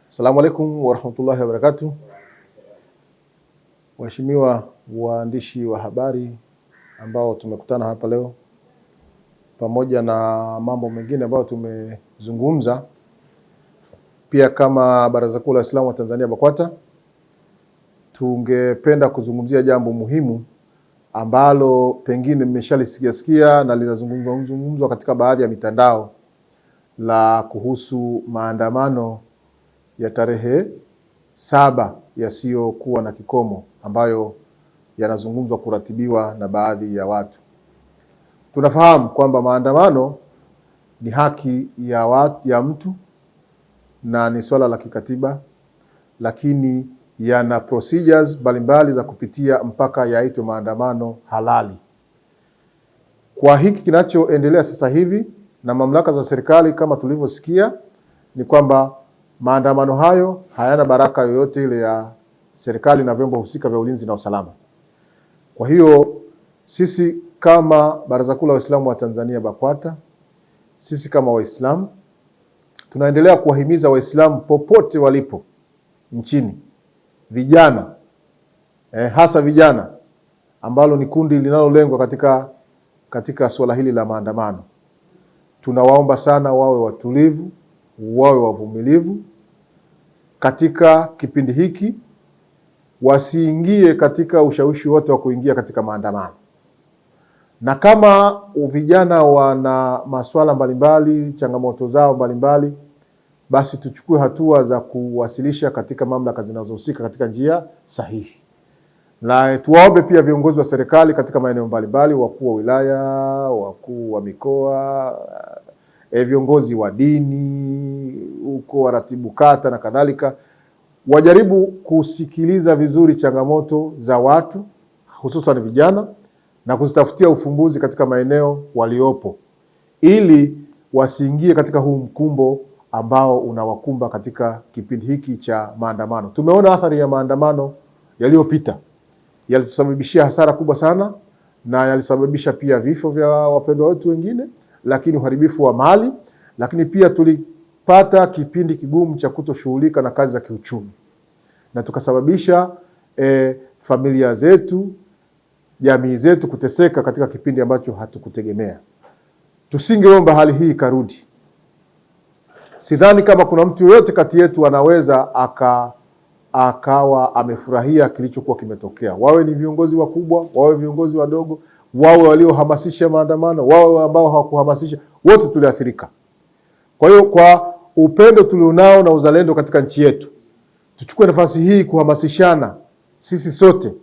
Assalamu alaikum warahmatullahi wabarakatuh. Waheshimiwa waandishi wa habari ambao tumekutana hapa leo, pamoja na mambo mengine ambayo tumezungumza, pia kama Baraza Kuu la Waislamu wa Tanzania BAKWATA, tungependa kuzungumzia jambo muhimu ambalo pengine mmeshalisikia na linazungumzwa katika baadhi ya mitandao, la kuhusu maandamano ya tarehe 7 yasiyokuwa na kikomo ambayo yanazungumzwa kuratibiwa na baadhi ya watu. Tunafahamu kwamba maandamano ni haki ya mtu na ni swala la kikatiba, lakini yana procedures mbalimbali za kupitia mpaka yaitwe maandamano halali. Kwa hiki kinachoendelea sasa hivi na mamlaka za serikali, kama tulivyosikia, ni kwamba maandamano hayo hayana baraka yoyote ile ya serikali na vyombo husika vya ulinzi na usalama. Kwa hiyo sisi kama Baraza Kuu la Waislamu wa Tanzania BAKWATA, sisi kama Waislamu tunaendelea kuwahimiza Waislamu popote walipo nchini, vijana hasa vijana ambalo ni kundi linalolengwa katika suala hili la maandamano. Tunawaomba sana wawe watulivu, wawe wavumilivu katika kipindi hiki, wasiingie katika ushawishi wote wa kuingia katika maandamano. Na kama vijana wana masuala mbalimbali, changamoto zao mbalimbali, basi tuchukue hatua za kuwasilisha katika mamlaka zinazohusika katika njia sahihi. Na tuwaombe pia viongozi wa serikali katika maeneo mbalimbali, wakuu wa wilaya, wakuu wa mikoa, viongozi wa dini, huko waratibu kata na kadhalika, wajaribu kusikiliza vizuri changamoto za watu, hususan vijana, na kuzitafutia ufumbuzi katika maeneo waliopo, ili wasiingie katika huu mkumbo ambao unawakumba katika kipindi hiki cha maandamano. Tumeona athari ya maandamano yaliyopita, yalitusababishia hasara kubwa sana, na yalisababisha pia vifo vya wapendwa wetu wengine, lakini uharibifu wa mali, lakini pia tulipata kipindi kigumu cha kutoshughulika na kazi za kiuchumi, na tukasababisha familia zetu, jamii zetu kuteseka katika kipindi ambacho hatukutegemea. Tusingeomba hali hii karudi. Sidhani kama kuna mtu yoyote kati yetu anaweza akawa amefurahia kilichokuwa kimetokea. Wawe ni viongozi wakubwa, wawe viongozi wadogo, wawe waliohamasisha maandamano, wawe ambao hawakuhamasisha, wote tuliathirika. Kwa hiyo kwa upendo tulionao na uzalendo katika nchi yetu, tuchukue nafasi hii kuhamasishana sisi sote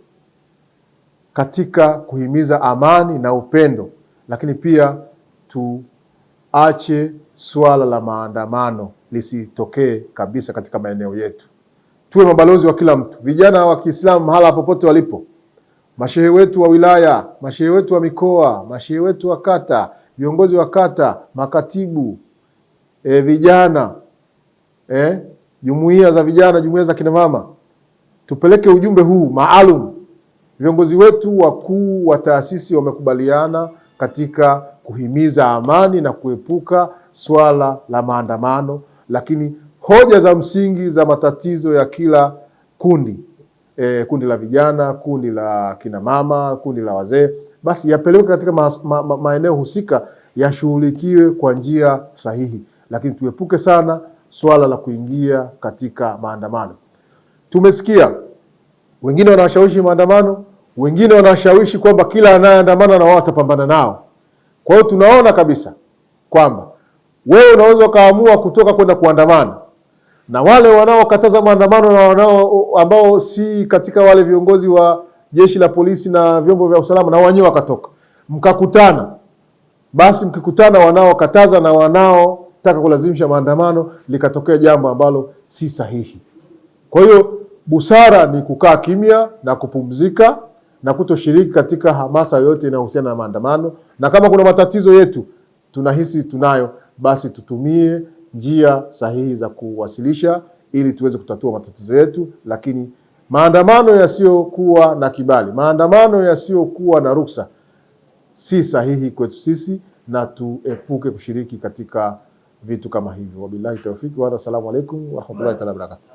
katika kuhimiza amani na upendo, lakini pia tuache swala la maandamano lisitokee kabisa katika maeneo yetu. Tuwe mabalozi wa kila mtu, vijana wa Kiislamu mahala popote walipo, mashehe wetu wa wilaya, mashehe wetu wa mikoa, mashehe wetu wa kata, viongozi wa kata, makatibu, vijana, jumuiya za vijana, jumuiya za kina mama. Tupeleke ujumbe huu maalum. Viongozi wetu wakuu wa taasisi wamekubaliana katika kuhimiza amani na kuepuka swala la maandamano, lakini hoja za msingi za matatizo ya kila kundi, kundi la vijana, kundi la kina mama, kundi la wazee, basi yapelekwe katika maeneo husika, yashughulikiwe kwa njia sahihi, lakini tuepuke sana swala la kuingia katika maandamano. Tumesikia wengine wanashawishi maandamano, wengine wanashawishi kwamba kila anayeandamana na wao watapambana nao. Kwa hiyo tunaona kabisa kwamba wewe unaweza kaamua kutoka kwenda kuandamana, na wale wanaokataza maandamano na ambao si katika wale viongozi wa jeshi la polisi na vyombo vya usalama, na wenyewe wakatoka, mkakutana. Basi mkikutana, wanaokataza na wanaotaka kulazimisha maandamano, likatokea jambo ambalo si sahihi. Kwa hiyo busara ni kukaa kimya na kupumzika na kutoshiriki katika hamasa yote inayohusiana na maandamano. Na kama kuna matatizo yetu tunahisi tunayo, basi tutumie njia sahihi za kuwasilisha ili tuweze kutatua matatizo yetu. Lakini maandamano yasiyokuwa na kibali, maandamano yasiyokuwa na ruksa si sahihi kwetu sisi, na tuepuke kushiriki katika vitu kama hivyo. Wabillahi tawfiki wa assalamu alaikum wa rahmatullahi wa barakatuh.